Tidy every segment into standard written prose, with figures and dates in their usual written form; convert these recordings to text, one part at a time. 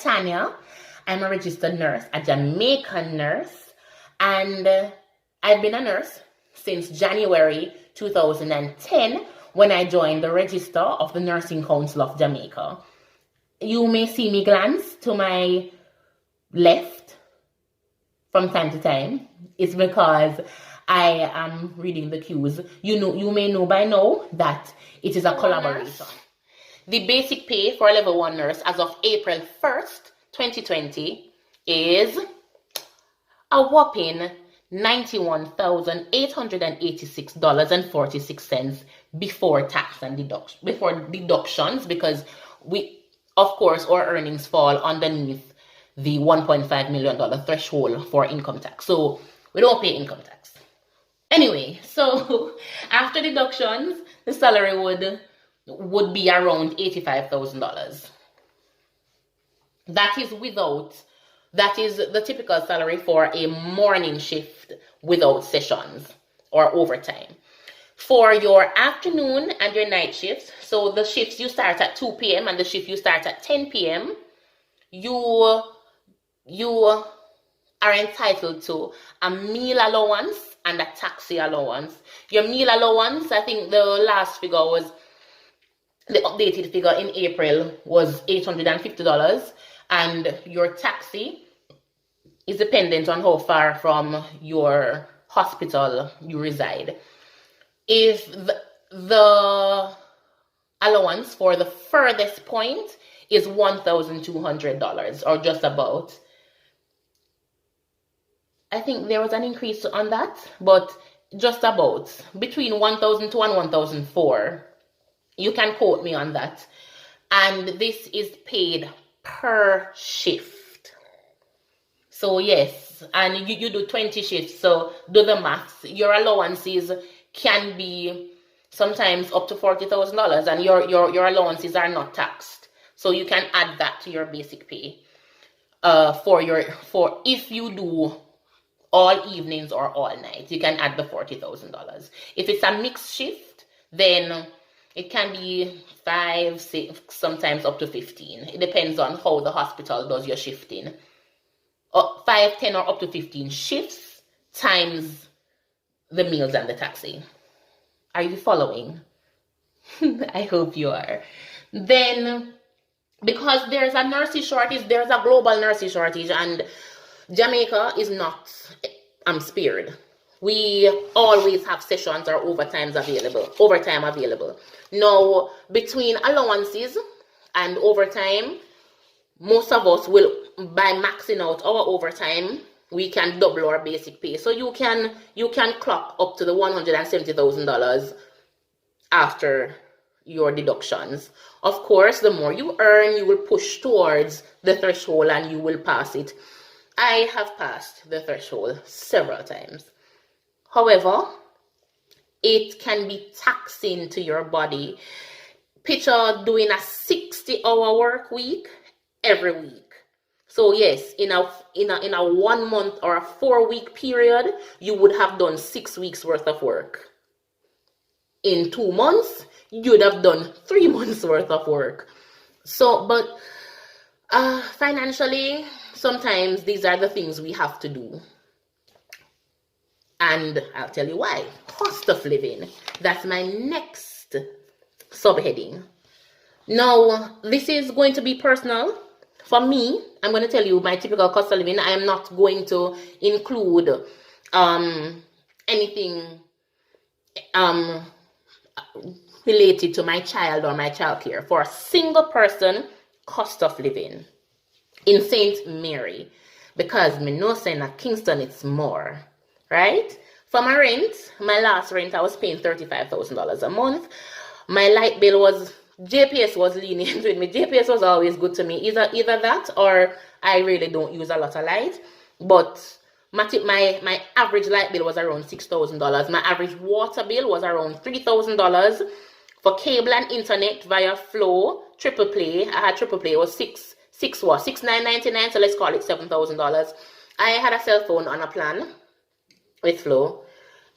Tanya. I'm a registered nurse, a Jamaican nurse, and I've been a nurse since January 2010 when I joined the register of the Nursing Council of Jamaica. You may see me glance to my left from time to time. It's because I am reading the cues. You may know by now that it is a collaboration. The basic pay for a level 1 nurse as of April 1st, 2020 is a whopping $91,886.46 before tax and deductions, because we, of course, our earnings fall underneath the $1.5 million threshold for income tax. So we don't pay income tax. Anyway, so after deductions, the salary would be around $85,000. That is the typical salary for a morning shift without sessions or overtime. For your afternoon and your night shifts, so the shifts you start at 2 p.m. and the shift you start at 10 p.m., you are entitled to a meal allowance and a taxi allowance. Your meal allowance, I think the updated figure in April was $850, and your taxi is dependent on how far from your hospital you reside. If the allowance for the furthest point is $1,200, or just about. I think there was an increase on that, but just about between 1,002 and 1,004. You can quote me on that. And this is paid per shift. So yes, and you do 20 shifts, so do the maths. Your allowances can be sometimes up to $40,000, and your allowances are not taxed. So you can add that to your basic pay for if you do all evenings or all nights, you can add the $40,000. If it's a mixed shift, then it can be 5, 6, sometimes up to 15. It depends on how the hospital does your shifting. 5, 10, or up to 15 shifts times the meals and the taxi. Are you following? I hope you are. Then, because there's a nursing shortage, there's a global nursing shortage, and Jamaica is not spared. We always have sessions or overtime available. Now, between allowances and overtime, most of us will, by maxing out our overtime, we can double our basic pay. So you can clock up to the $170,000 after your deductions. Of course, the more you earn, you will push towards the threshold and you will pass it. I have passed the threshold several times. However, it can be taxing to your body. Picture doing a 60-hour work week every week. So yes, in a 1 month or a 4-week period, you would have done 6 weeks worth of work. In 2 months, you'd have done 3 months worth of work. So, but financially, sometimes these are the things we have to do. And I'll tell you why. Cost of living. That's my next subheading. Now, this is going to be personal. For me, I'm going to tell you my typical cost of living. I am not going to include anything related to my child or my childcare. For a single person, cost of living in St. Mary, because me know say in Kingston it's more, right? For my rent, my last rent I was paying $35,000 a month. My light bill was, JPS was lenient with me. JPS was always good to me. Either that or I really don't use a lot of light. But my average light bill was around $6,000. My average water bill was around $3,000. For cable and internet via Flow, triple play, I had triple play. It was $6,999, so let's call it $7,000. I had a cell phone on a plan with Flow.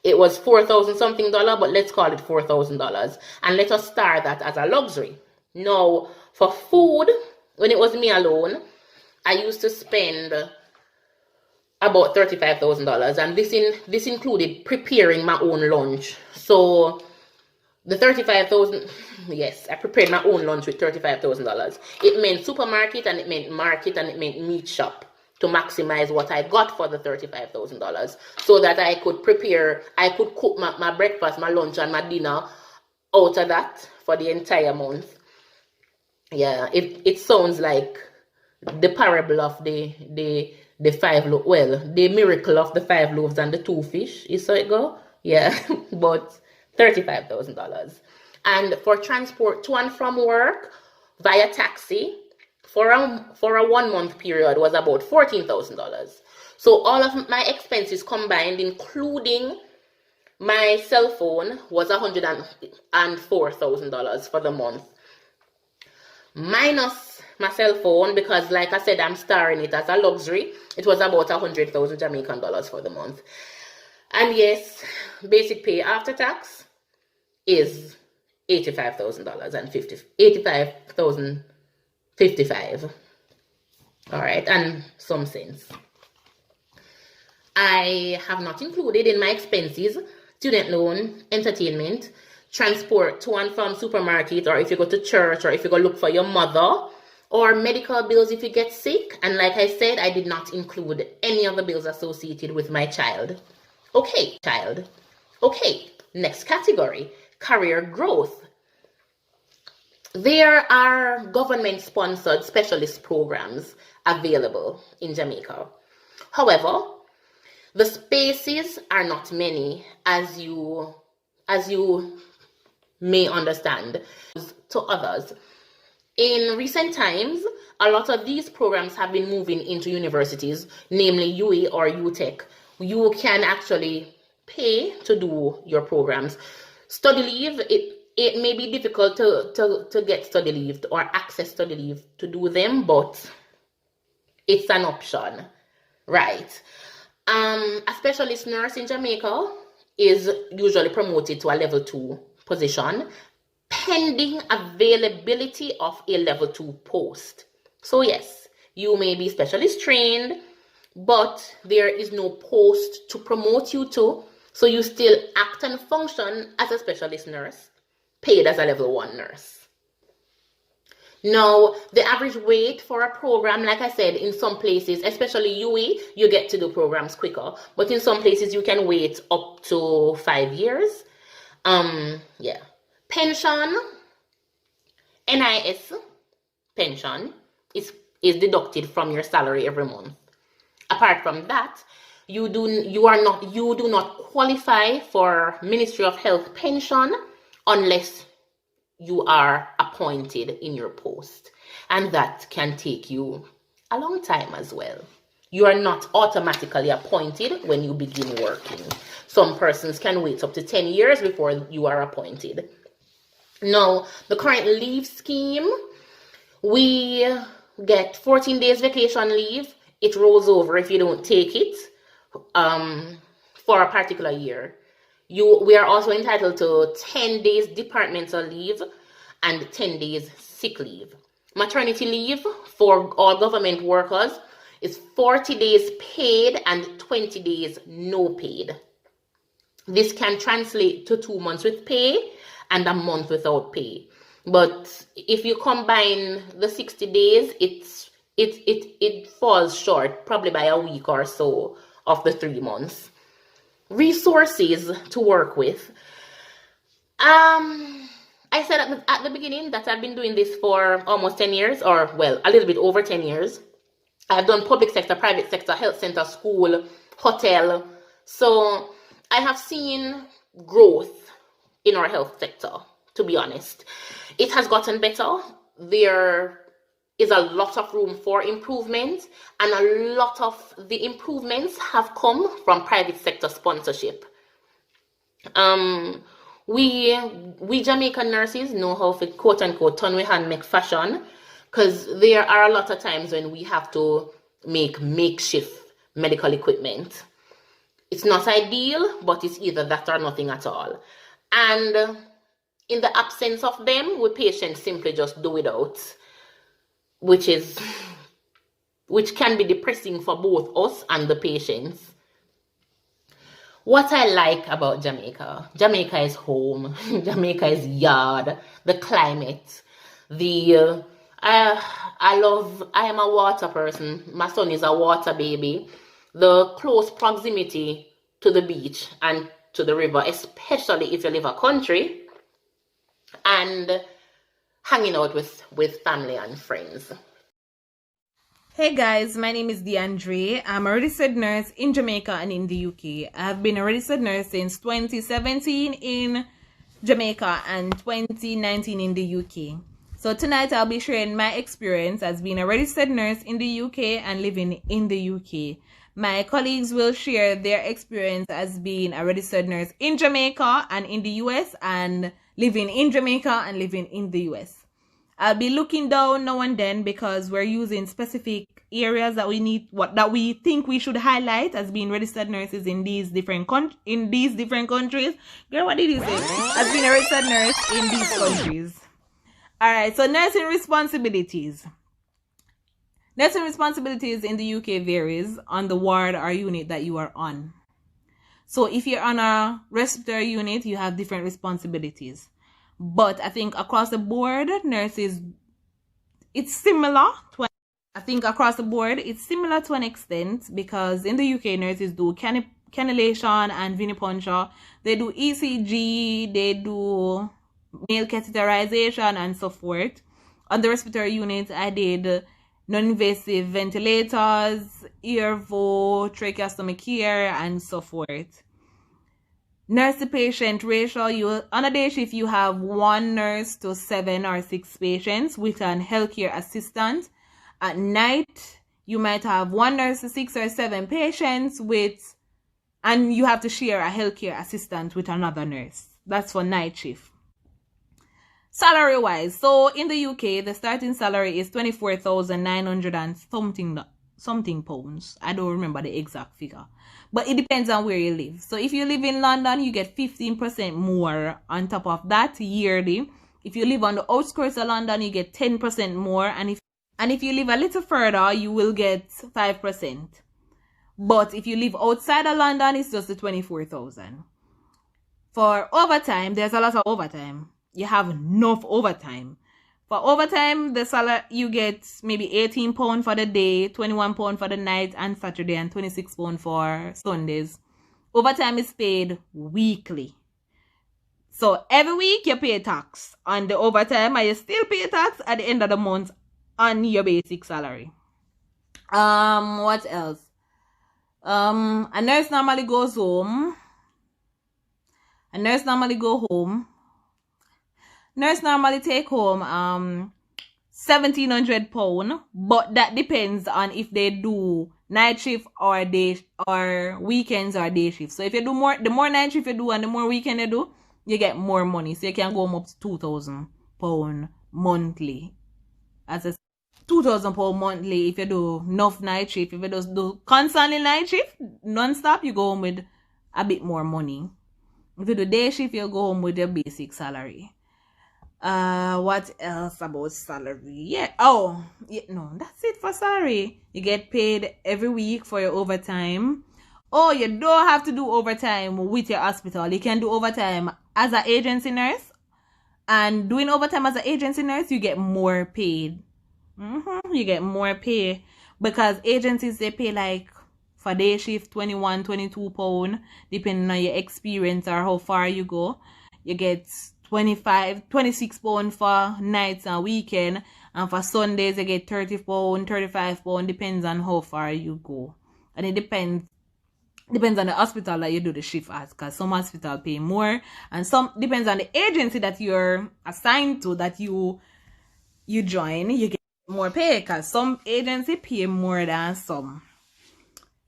It was $4,000 something, but let's call it $4,000. And let us start that as a luxury. Now, for food, when it was me alone, I used to spend about $35,000, and this included preparing my own lunch. So the 35,000, yes, I prepared my own lunch with $35,000. It meant supermarket, and it meant market, and it meant meat shop, to maximize what I got for the $35,000, so that I could cook my breakfast, my lunch, and my dinner out of that for the entire month. Yeah, it sounds like the parable of the miracle of the 5 loaves and the 2 fish. Is so it go? Yeah, but $35,000. And for transport to and from work via taxi for a 1 month period was about $14,000. So all of my expenses combined, including my cell phone, was $104,000 for the month. Minus my cell phone, because like I said, I'm starring it as a luxury, it was about 100,000 Jamaican dollars for the month. And yes, basic pay after tax is $85,000 and $85,055. All right, and some cents. I have not included in my expenses student loan, entertainment, transport to and from supermarket, or if you go to church, or if you go look for your mother, or medical bills if you get sick. And like I said, I did not include any of the bills associated with my child. Okay, next category, career growth. There are government-sponsored specialist programs available in Jamaica. However, the spaces are not many, as you may understand, to others. In recent times, a lot of these programs have been moving into universities, namely UA or UTech. You can actually pay to do your programs. Study leave, it may be difficult to get study leave or access study leave to do them, but it's an option, right? A specialist nurse in Jamaica is usually promoted to a level 2 position, pending availability of a level 2 post. So yes, you may be specialist trained, but there is no post to promote you to, so you still act and function as a specialist nurse, paid as a level 1 nurse. Now, the average wait for a program, like I said, in some places, especially UA, you get to do programs quicker, but in some places you can wait up to 5 years. Yeah. Pension, NIS pension is deducted from your salary every month. Apart from that, you do not qualify for Ministry of Health pension unless you are appointed in your post, and that can take you a long time as well. You are not automatically appointed when you begin working. Some persons can wait up to 10 years before you are appointed. Now, the current leave scheme, we get 14 days vacation leave. It rolls over if you don't take it for a particular year. We are also entitled to 10 days departmental leave and 10 days sick leave. Maternity leave for all government workers is 40 days paid and 20 days no paid. This can translate to 2 months with pay and a month without pay. But if you combine the 60 days, it falls short, probably by a week or so of the 3 months. Resources to work with. I said at the beginning that I've been doing this for almost 10 years, or well, a little bit over 10 years. I've done public sector, private sector, health center, school, hotel. So I have seen growth in our health sector, to be honest. It has gotten better. There is a lot of room for improvement, and a lot of the improvements have come from private sector sponsorship. We Jamaican nurses know how to quote unquote turn we hand make fashion, because there are a lot of times when we have to make makeshift medical equipment. It's not ideal, but it's either that or nothing at all. And in the absence of them, we patients simply just do without, which is which can be depressing for both us and the patients. What I like about Jamaica, Jamaica is home, Jamaica is yard, the climate, the I am a water person. My son is a water baby. The close proximity to the beach and to the river, especially if you live a country, and hanging out with family and friends. Hey guys, my name is Diandra. I'm a registered nurse in Jamaica and in the UK. I've been a registered nurse since 2017 in Jamaica and 2019 in the UK. So tonight I'll be sharing my experience as being a registered nurse in the UK and living in the UK. My colleagues will share their experience as being a registered nurse in Jamaica and in the US, and living in Jamaica and living in the US. I'll be looking down now and then because we're using specific areas that we think we should highlight as being registered nurses in these different countries. Girl, what did you say? As being a registered nurse in these countries. All right, so nursing responsibilities. Nursing responsibilities in the UK varies on the ward or unit that you are on. So if you're on a respiratory unit, you have different responsibilities. But I think across the board, nurses, it's similar to an extent, because in the UK, nurses do cannulation and venipuncture. They do ECG, they do male catheterization and so forth. On the respiratory unit, I did non-invasive ventilators, earvo, tracheostomy care, and so forth. Nurse to patient ratio, on a day shift you have 1 nurse to 7 or 6 patients with an healthcare assistant. At night you might have 1 nurse to 6 or 7 patients and you have to share a healthcare assistant with another nurse. That's for night shift. Salary wise, so in the UK the starting salary is 24,900 and something pounds. I don't remember the exact figure, but it depends on where you live. So if you live in London, you get 15% more on top of that yearly. If you live on the outskirts of London, you get 10% more, and if you live a little further, you will get 5%. But if you live outside of London, it's just the 24,000. For overtime, there's a lot of overtime. You have enough overtime. For overtime, the salary you get maybe £18 for the day, £21 for the night and Saturday, and £26 for Sundays. Overtime is paid weekly. So every week you pay tax on the overtime, and you still pay tax at the end of the month on your basic salary. What else? A nurse normally goes home. Nurse normally take home £1,700, but that depends on if they do night shift or day or weekends or day shift. So if you do the more night shift you do and the more weekend you do, you get more money. So you can go home up to £2,000 monthly. As a £2,000 monthly if you do enough night shift. If you just do constantly night shift non-stop, you go home with a bit more money. If you do day shift, you'll go home with your basic salary. What else about salary? That's it for salary. You get paid every week for your overtime. Oh, you don't have to do overtime with your hospital. You can do overtime as an agency nurse, and doing overtime as an agency nurse, you get more paid. You get more pay because agencies, they pay like for day shift £21, £22, depending on your experience or how far you go. You get £26 for nights and weekend, and for Sundays you get £30, £35, depends on how far you go. And it depends on the hospital that you do the shift at, because some hospital pay more, and some depends on the agency that you're assigned to, that you join, you get more pay, because some agency pay more than some.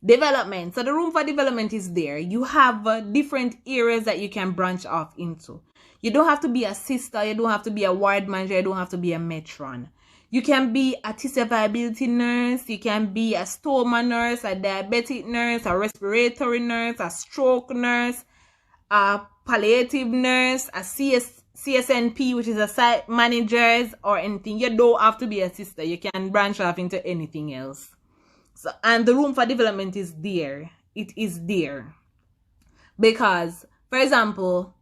Development. So the room for development is there. You have different areas that you can branch off into. You don't have to be a sister, you don't have to be a ward manager, you don't have to be a matron. You can be a tissue viability nurse, you can be a stoma nurse, a diabetic nurse, a respiratory nurse, a stroke nurse, a palliative nurse, a CSNP, which is a site managers, or anything. You don't have to be a sister. You can branch off into anything else. So, and the room for development is there. It is there. Because, for example,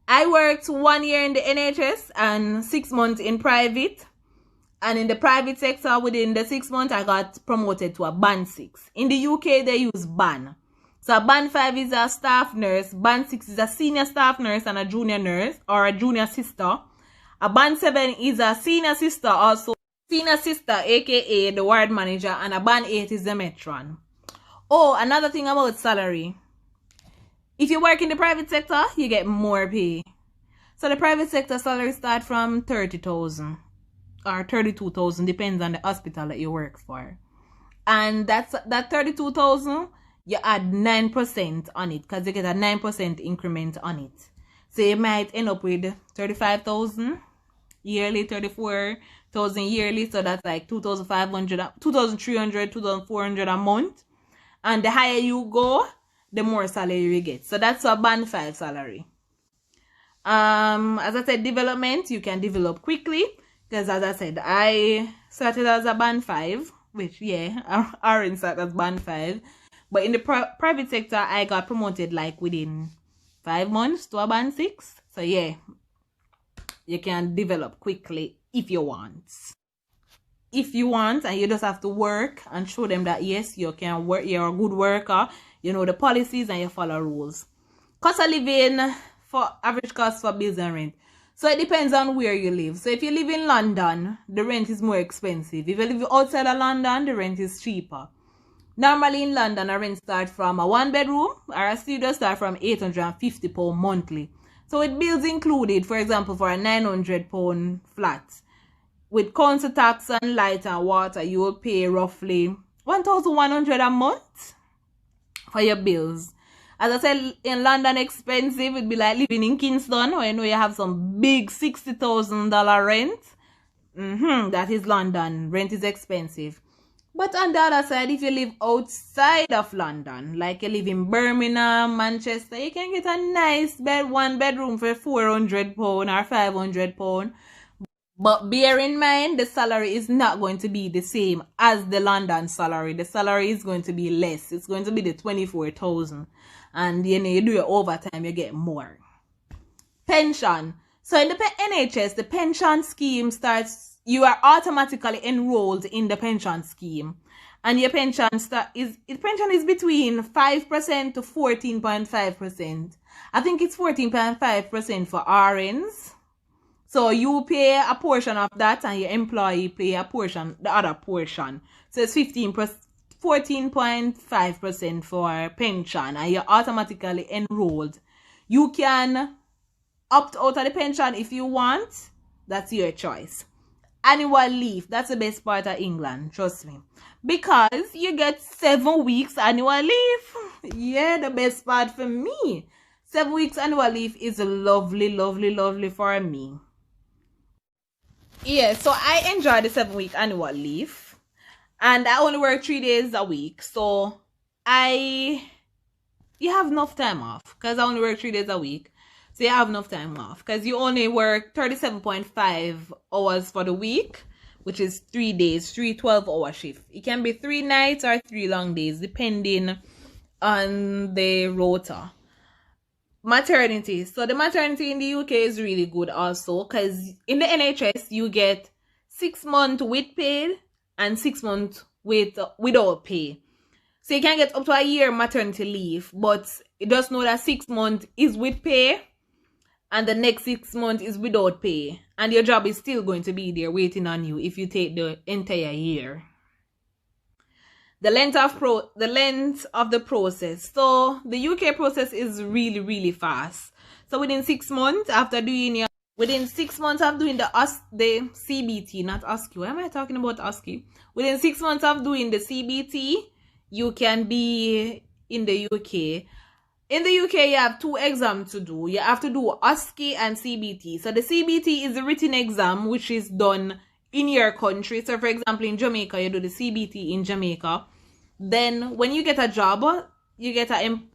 I worked 1 year in the NHS and 6 months in private. And in the private sector, within the 6 months, I got promoted to a band 6. In the UK, they use band. So a band 5 is a staff nurse. Band 6 is a senior staff nurse and a junior nurse or a junior sister. A band 7 is a senior sister, also senior sister, aka the ward manager. And a band 8 is the matron. Oh, another thing about salary. If you work in the private sector, you get more pay. So the private sector salary starts from 30,000 or 32,000, depends on the hospital that you work for. And that 32,000, you add 9% on it because you get a 9% increment on it. So you might end up with 35,000 yearly, 34,000 yearly. So that's like 2,500, 2,300, 2,400 a month. And the higher you go, the more salary you get. So that's a band 5 salary. As I said, development, you can develop quickly. Because as I said, I started as a band 5, which, yeah, Aaron started as band 5. But in the private sector, I got promoted like within 5 months to a band 6. So, yeah, you can develop quickly if you want. If you want, and you just have to work and show them that, yes, you can work, you're a good worker, you know the policies and you follow rules. Cost of living for average cost for bills and rent. So it depends on where you live. So if you live in London, the rent is more expensive. If you live outside of London, the rent is cheaper. Normally in London, a rent starts from a 1-bedroom or a studio start from £850 monthly. So with bills included, for example, for a £900 flat, with council tax and light and water, you will pay roughly £1,100 a month for your bills. As I said, in London, expensive. It'd be like living in Kingston, where you know you have some big $60,000 rent. That is London. Rent is expensive. But on the other side, if you live outside of London, like you live in Birmingham, Manchester, you can get a nice 1-bedroom for £400 or £500. But bear in mind, the salary is not going to be the same as the London salary. The salary is going to be less. It's going to be the 24,000. And you know, you do your overtime, you get more. Pension. So in the NHS, the pension scheme starts, you are automatically enrolled in the pension scheme. And your pension is between 5% to 14.5%. I think it's 14.5% for RNs. So you pay a portion of that and your employee pay a portion, the other portion. So it's 14.5% for pension and you're automatically enrolled. You can opt out of the pension if you want. That's your choice. Annual leave. That's the best part of England. Trust me. Because you get 7 weeks annual leave. Yeah, the best part for me. 7 weeks annual leave is lovely, lovely, lovely for me. Yeah, so I enjoy the 7-week annual leave. And I only work 3 days a week. So you have enough time off. Because I only work 3 days a week. So you have enough time off. Because you only work 37.5 hours for the week. Which is 3 days, 3 12-hour shifts. It can be 3 nights or 3 long days. Depending on the rota. Maternity. So the maternity in the UK is really good also. Because in the NHS, you get 6 months with pay. And 6 months without pay. So you can get up to a year maternity leave, but it does know that 6 months is with pay and the next 6 months is without pay. And your job is still going to be there waiting on you if you take the entire year. The length of the process. So the UK process is really, really fast. So within 6 months after doing Within 6 months of doing the CBT, not OSCE. Why am I talking about OSCE? Within 6 months of doing the CBT, you can be in the UK. In the UK, you have 2 exams to do. You have to do OSCE and CBT. So the CBT is a written exam which is done in your country. So for example, in Jamaica, you do the CBT in Jamaica. Then when you get a job, you get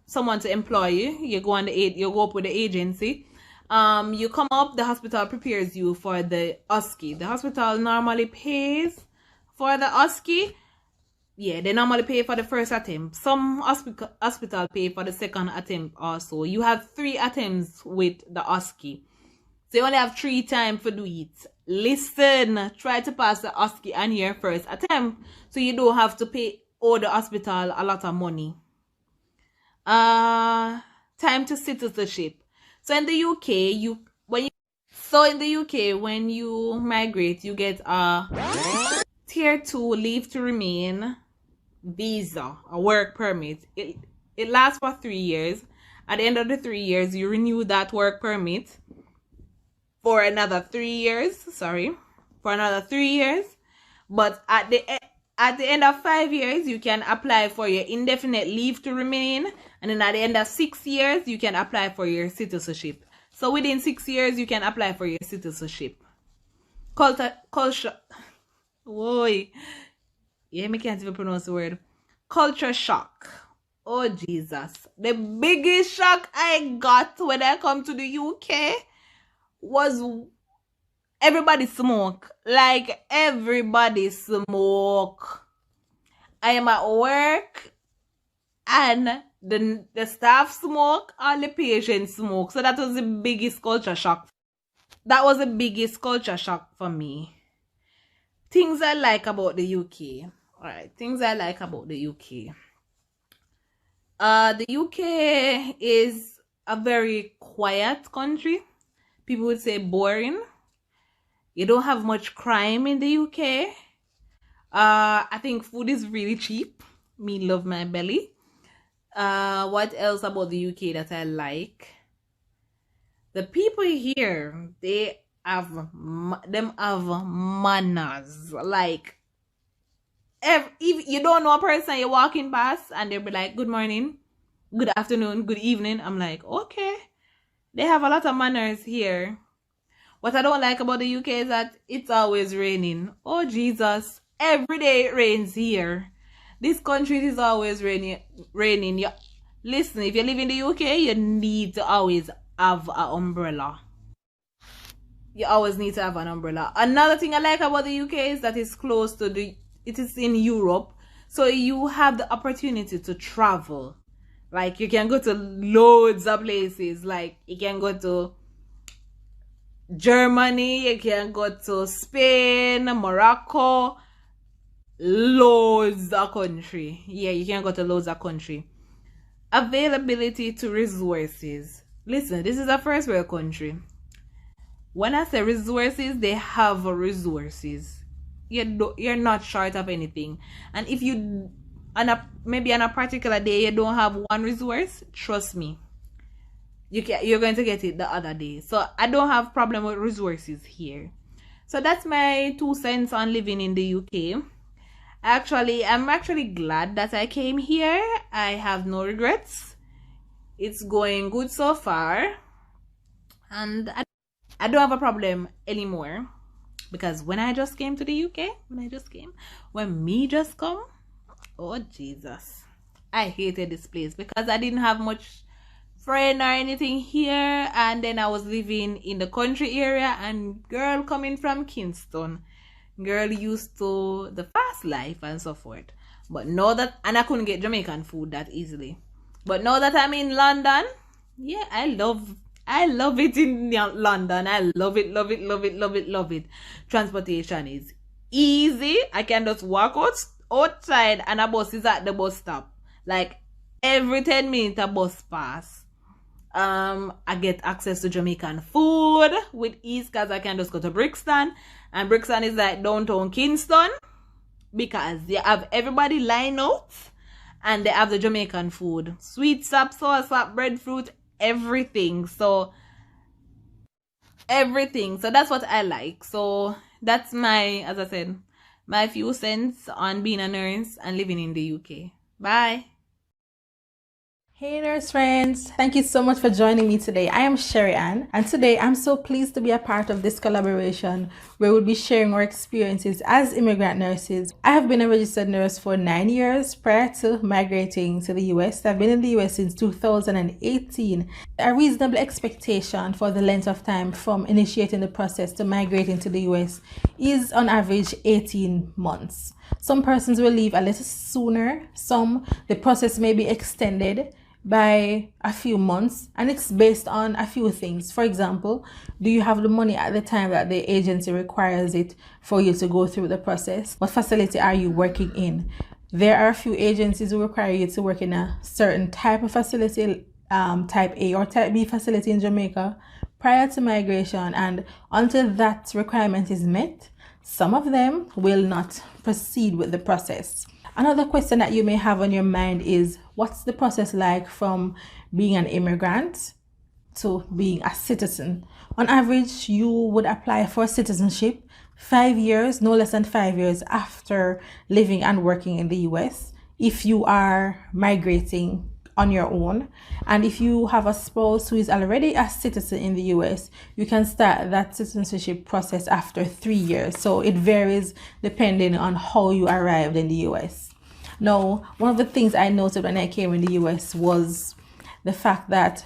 someone to employ you. You go up with the agency. You come up, the hospital prepares you for the OSCE. The hospital normally pays for the OSCE. Yeah, they normally pay for the first attempt. Some hospital pay for the second attempt also. You have 3 attempts with the OSCE. So you only have 3 times to do it. Listen, try to pass the OSCE on your first attempt so you don't have to pay all the hospital a lot of money. Time to citizenship. So in the UK, when you migrate, you get a tier 2 leave to remain visa, a work permit. It lasts for 3 years. At the end of the 3 years, you renew that work permit for another 3 years. But at the end of 5 years, you can apply for your indefinite leave to remain, and then at the end of 6 years, you can apply for your citizenship. So within 6 years, you can apply for your citizenship. Culture. Whoa. Yeah, I can't even pronounce the word. Culture shock. Oh, Jesus. The biggest shock I got when I come to the UK was everybody smoke. Like, everybody smoke. I am at work and the staff smoke, all the patients smoke. So that was the biggest culture shock. That was the biggest culture shock for me. Things I like about the UK. Alright, things I like about the UK. The UK is a very quiet country. People would say boring. You don't have much crime in the UK. I think food is really cheap. Me love my belly. What else about the UK that I like? The people here, they have manners. Like, if you don't know a person, you're walking past and they'll be like, good morning, good afternoon, good evening. I'm like, okay. They have a lot of manners here. What I don't like about the UK is that it's always raining. Oh, Jesus. Every day it rains here. This country is always raining. Listen, if you live in the UK, you need to always have an umbrella. You always need to have an umbrella. Another thing I like about the UK is that it's close to it is in Europe. So you have the opportunity to travel. Like, you can go to loads of places. Like, you can go to Germany, you can go to Spain, Morocco, loads of country. Yeah, you can go to loads of country. Availability to resources. Listen, this is a first world country. When I say resources, they have resources. You're not short of anything. And if you maybe on a particular day you don't have one resource, trust me, you're going to get it the other day. So I don't have problem with resources here. So that's my 2 cents on living in the UK. I'm actually glad that I came here. I have no regrets. It's going good so far, and I don't have a problem anymore. Because when I just came to the UK, when me just come, oh Jesus, I hated this place because I didn't have much friend or anything here, and then I was living in the country area, and girl coming from Kingston, girl used to the fast life and so forth. But now that, and I couldn't get Jamaican food that easily. But now that I'm in London, yeah, I love it in London. I love it. Transportation is easy. I can just walk outside and a bus is at the bus stop. Like, every 10 minutes a bus pass. I get access to Jamaican food with ease because I can just go to Brixton. And Brixton is like downtown Kingston, because they have everybody line out and they have the Jamaican food. Sweet sap, sour sap, breadfruit, everything. So that's what I like. So that's as I said, my few cents on being a nurse and living in the UK. Bye. Hey nurse friends, thank you so much for joining me today. I am Sherry Ann, and today I'm so pleased to be a part of this collaboration where we'll be sharing our experiences as immigrant nurses. I have been a registered nurse for 9 years prior to migrating to the US. I've been in the US since 2018. A reasonable expectation for the length of time from initiating the process to migrating to the US is on average 18 months. Some persons will leave a little sooner. Some, the process may be extended by a few months, and it's based on a few things. For example, do you have the money at the time that the agency requires it for you to go through the process? What facility are you working in? There are a few agencies who require you to work in a certain type of facility, type A or type B facility in Jamaica prior to migration, and until that requirement is met, some of them will not proceed with the process. Another question that you may have on your mind is, what's the process like from being an immigrant to being a citizen? On average, you would apply for citizenship 5 years, no less than 5 years after living and working in the US, if you are migrating on your own. And if you have a spouse who is already a citizen in the US, you can start that citizenship process after 3 years. So it varies depending on how you arrived in the US. Now, one of the things I noted when I came in the US was the fact that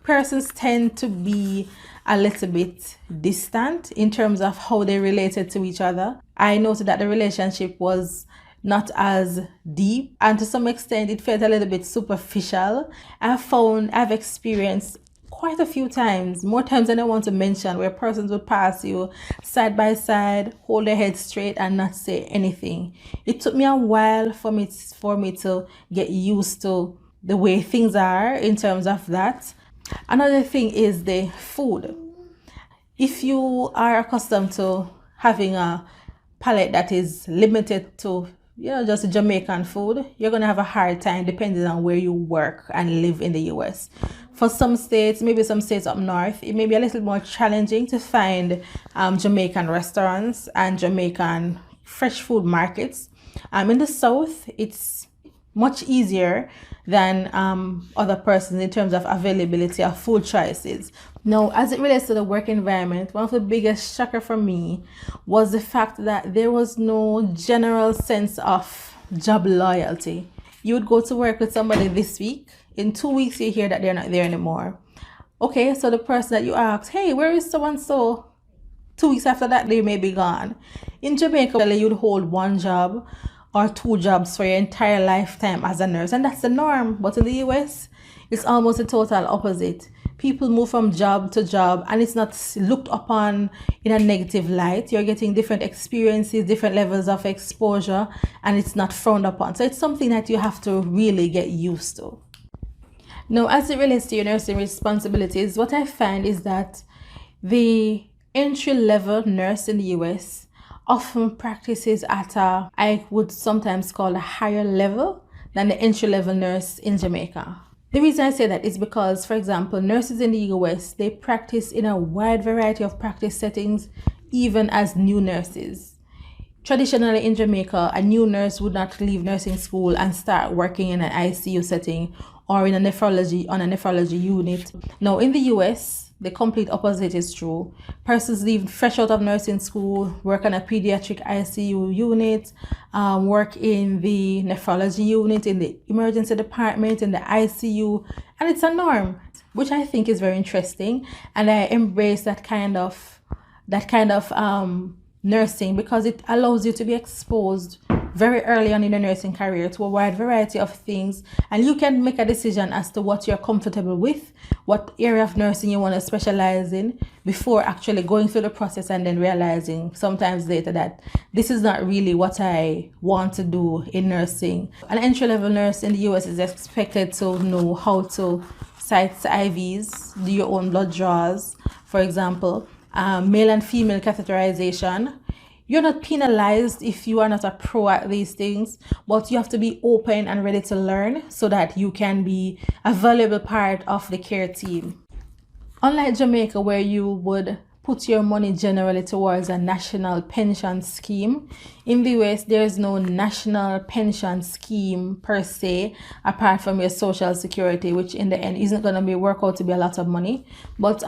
persons tend to be a little bit distant in terms of how they related to each other. I noted that the relationship was not as deep, and to some extent it felt a little bit superficial. I've experienced quite a few times, more times than I want to mention, where persons would pass you side by side, hold their head straight and not say anything. It took me a while for me to get used to the way things are in terms of that. Another thing is the food. If you are accustomed to having a palate that is limited to just Jamaican food, you're going to have a hard time depending on where you work and live in the US. For some states, maybe some states up north, it may be a little more challenging to find Jamaican restaurants and Jamaican fresh food markets. In the south, it's much easier than other persons in terms of availability of food choices. Now, as it relates to the work environment, one of the biggest shocker for me was the fact that there was no general sense of job loyalty. You would go to work with somebody this week, in 2 weeks you hear that they're not there anymore. Okay, so the person that you ask, hey, where is so-and-so? 2 weeks after that, they may be gone. In Jamaica, you'd hold one job or two jobs for your entire lifetime as a nurse, and that's the norm. But in the US, it's almost the total opposite. People move from job to job, and it's not looked upon in a negative light. You're getting different experiences, different levels of exposure, and it's not frowned upon. So it's something that you have to really get used to. Now, as it relates to your nursing responsibilities, what I find is that the entry-level nurse in the US often practices at I would sometimes call a higher level than the entry-level nurse in Jamaica. The reason I say that is because, for example, nurses in the US, they practice in a wide variety of practice settings, even as new nurses. Traditionally in Jamaica, a new nurse would not leave nursing school and start working in an ICU setting or in on a nephrology unit. Now, in the US, the complete opposite is true. Persons leave fresh out of nursing school, work on a pediatric ICU unit, work in the nephrology unit, in the emergency department, in the ICU, and it's a norm, which I think is very interesting. And I embrace that kind of nursing because it allows you to be exposed very early on in your nursing career to a wide variety of things, and you can make a decision as to what you're comfortable with, what area of nursing you want to specialize in, before actually going through the process and then realizing sometimes later that this is not really what I want to do in nursing. An entry-level nurse in the US is expected to know how to site IVs, do your own blood draws, for example, male and female catheterization. You're not penalized if you are not a pro at these things, but you have to be open and ready to learn so that you can be a valuable part of the care team. Unlike Jamaica, where you would put your money generally towards a national pension scheme, in the US, there is no national pension scheme per se, apart from your social security, which in the end isn't going to work out to be a lot of money. But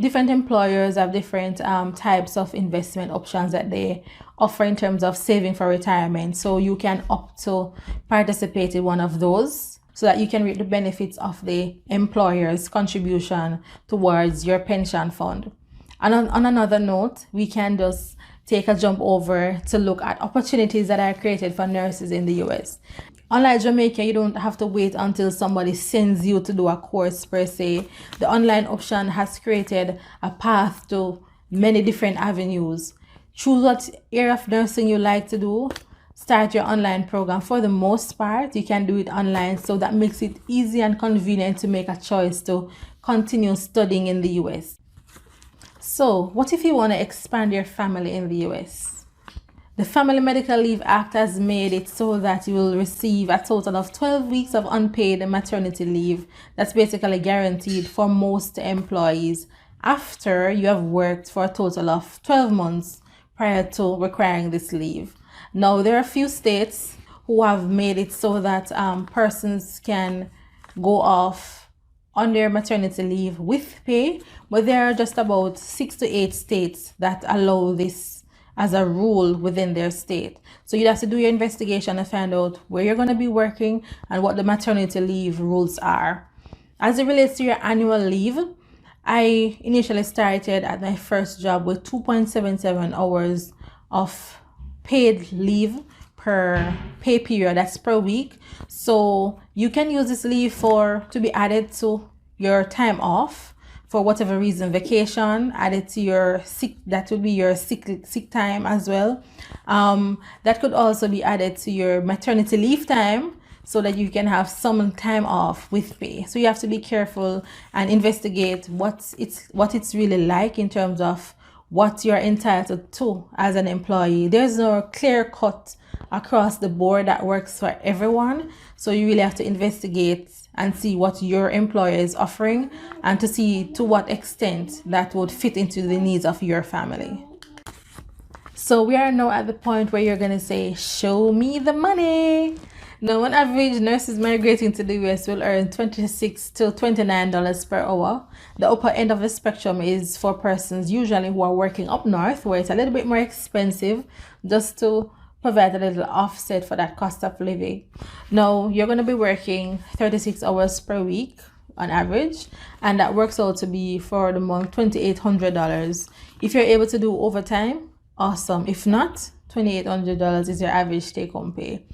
different employers have different types of investment options that they offer in terms of saving for retirement. So you can opt to participate in one of those, so that you can reap the benefits of the employer's contribution towards your pension fund. And on another note, we can just take a jump over to look at opportunities that are created for nurses in the US. Unlike Jamaica, you don't have to wait until somebody sends you to do a course per se. The online option has created a path to many different avenues. Choose what area of nursing you like to do. Start your online program. For the most part, you can do it online, so that makes it easy and convenient to make a choice to continue studying in the US. So, what if you want to expand your family in the US? The Family Medical Leave Act has made it so that you will receive a total of 12 weeks of unpaid maternity leave. That's basically guaranteed for most employees after you have worked for a total of 12 months prior to requiring this leave. Now, there are a few states who have made it so that persons can go off on their maternity leave with pay, but there are just about 6 to 8 states that allow this as a rule within their state. So you have to do your investigation and find out where you're going to be working and what the maternity leave rules are. As it relates to your annual leave, I initially started at my first job with 2.77 hours of paid leave per pay period. That's per week. So you can use this leave to be added to your time off for whatever reason, vacation, added to your sick, that would be your sick time as well. That could also be added to your maternity leave time, so that you can have some time off with pay. So you have to be careful and investigate what it's really like in terms of what you're entitled to as an employee. There's no clear cut across the board that works for everyone. So you really have to investigate and see what your employer is offering, and to see to what extent that would fit into the needs of your family. So we are now at the point where you're going to say, show me the money. Now, on average, nurses migrating to the US will earn $26 to $29 per hour. The upper end of the spectrum is for persons usually who are working up north, where it's a little bit more expensive, just to provide a little offset for that cost of living. Now, you're going to be working 36 hours per week on average, and that works out to be for the month $2,800. If you're able to do overtime, awesome. If not, $2,800 is your average take-home pay.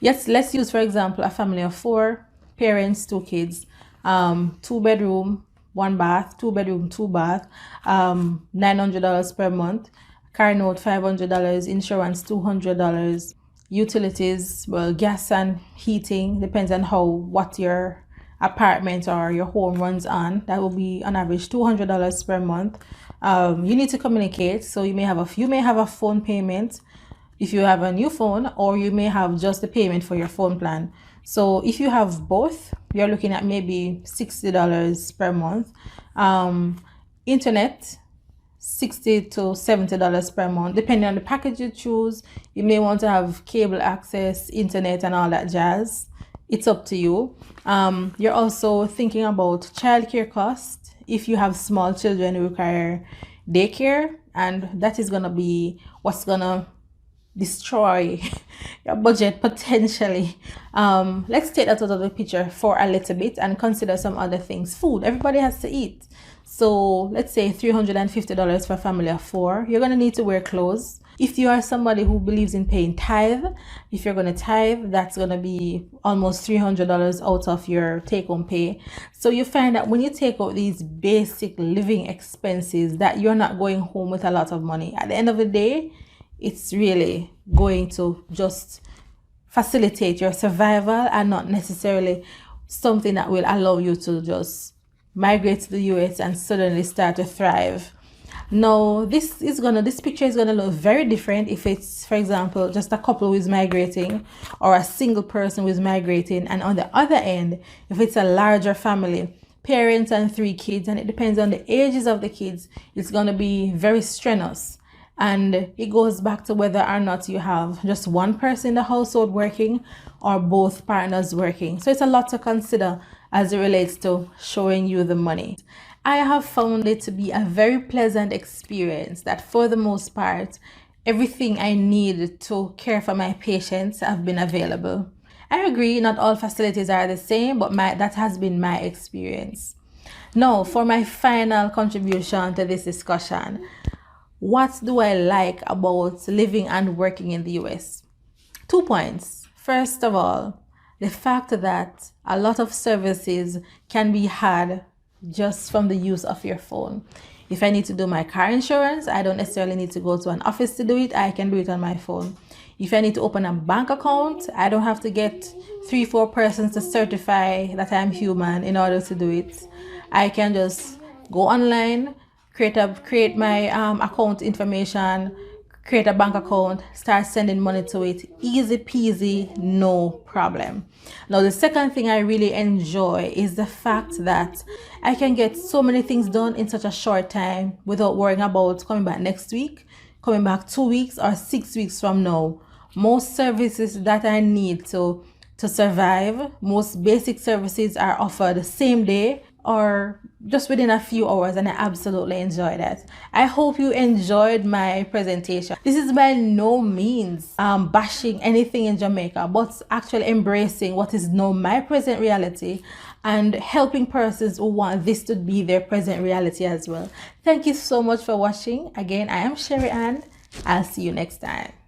Yes, let's use, for example, a family of 4 parents, 2 kids, 2 bedroom, 1 bath, 2 bedroom, 2 bath, $900 per month, car note $500, insurance $200, utilities, well, gas and heating, depends on what your apartment or your home runs on. That will be on average $200 per month. You need to communicate, so you may have a phone payment if you have a new phone, or you may have just the payment for your phone plan. So if you have both, you're looking at maybe $60 per month. Internet, $60 to $70 per month, depending on the package you choose. You may want to have cable access, internet, and all that jazz. It's up to you. You're also thinking about childcare costs. If you have small children who require daycare, and that is gonna be what's gonna destroy your budget potentially. Let's take that out of the picture for a little bit and consider some other things. Food, everybody has to eat. So let's say $350 for a family of 4. You're going to need to wear clothes. If you are somebody who believes in paying tithe, if you're going to tithe, that's going to be almost $300 out of your take-home pay. So you find that when you take out these basic living expenses, that you're not going home with a lot of money. At the end of the day, it's really going to just facilitate your survival, and not necessarily something that will allow you to just migrate to the US and suddenly start to thrive. Now, this picture is gonna look very different if it's, for example, just a couple who is migrating, or a single person who is migrating, and on the other end, if it's a larger family, parents and 3 kids, and it depends on the ages of the kids, it's gonna be very strenuous. And it goes back to whether or not you have just one person in the household working, or both partners working. So it's a lot to consider as it relates to showing you the money. I have found it to be a very pleasant experience, that for the most part, everything I need to care for my patients have been available. I agree, not all facilities are the same, but that has been my experience. Now, for my final contribution to this discussion, What do I like about living and working in the US? 2 points. First of all, the fact that a lot of services can be had just from the use of your phone. If I need to do my car insurance, I don't necessarily need to go to an office to do it. I can do it on my phone. If I need to open a bank account, I don't have to get 3-4 persons to certify that I'm human in order to do it. I can just go online, create my account information, create a bank account, start sending money to it. Easy peasy, no problem. Now, the second thing I really enjoy is the fact that I can get so many things done in such a short time without worrying about coming back next week, coming back 2 weeks or 6 weeks from now. Most services that I need to survive, most basic services are offered the same day or just within a few hours, and I absolutely enjoy that. I hope you enjoyed my presentation. This is by no means bashing anything in Jamaica, but actually embracing what is now my present reality and helping persons who want this to be their present reality as well. Thank you so much for watching. Again, I am Sherry Ann. I'll see you next time.